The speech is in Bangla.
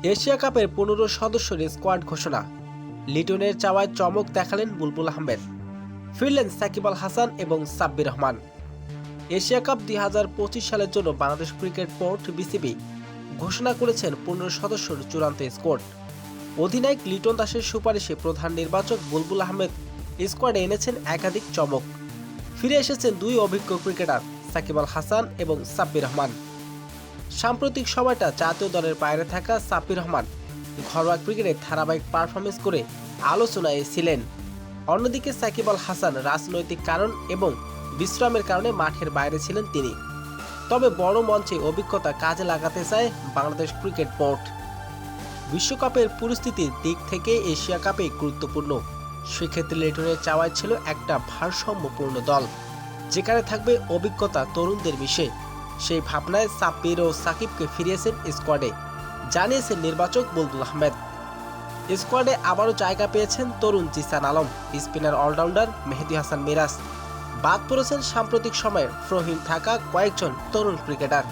এশিয়া কাপের ১৫ সদস্যের স্কোয়াড ঘোষণা। লিটনের চাওয়ায় চমক দেখালেন বুলবুল আহমেদ। ফিরলেন সাকিব আল হাসান এবং সাব্বির রহমান। এশিয়া কাপ ২০২৫ সালের জন্য বাংলাদেশ ক্রিকেট বোর্ড বিসিবি ঘোষণা করেছেন ১৫ সদস্যের চূড়ান্ত স্কোয়াড। অধিনায়ক লিটন দাসের সুপারিশে প্রধান নির্বাচক বুলবুল আহমেদ স্কোয়াডে এনেছেন একাধিক চমক। ফিরে এসেছেন দুই অভিজ্ঞ ক্রিকেটার সাকিব আল হাসান এবং সাব্বির রহমান। সাম্প্রতিক সময়টা জাতীয় দলের বাইরে থাকা সাব্বির রহমান ঘরোয়া ক্রিকেটে ধারাবাহিক পারফরমেন্স করে আলোচনায় ছিলেন। অন্যদিকে সাকিব আল হাসান রাজনৈতিক কারণ এবং বিশ্রামের কারণে মাঠের বাইরে ছিলেন তিনি। তবে বড় মঞ্চে অভিজ্ঞতা কাজে লাগাতে চায় বাংলাদেশ ক্রিকেট বোর্ড। বিশ্বকাপের পরিস্থিতির দিক থেকে এশিয়া কাপে গুরুত্বপূর্ণ, সেক্ষেত্রে লিটনের চাওয়ায় ছিল একটা ভারসাম্যপূর্ণ দল যেখানে থাকবে অভিজ্ঞতা তরুণদের মিশে। সেই ভাবনায় সাব্বির ও সাকিবকে ফিরিয়েছেন স্কোয়াডে, জানিয়েছেন নির্বাচক বুলবুল আহমেদ। স্কোয়াডে আবারও জায়গা পেয়েছেন তরুণ জিসান আলম, স্পিনার অলরাউন্ডার মেহেদী হাসান মিরাজ। বাদ পড়েছেন সাম্প্রতিক সময়ে ফ্রোহীন থাকা কয়েকজন তরুণ ক্রিকেটার।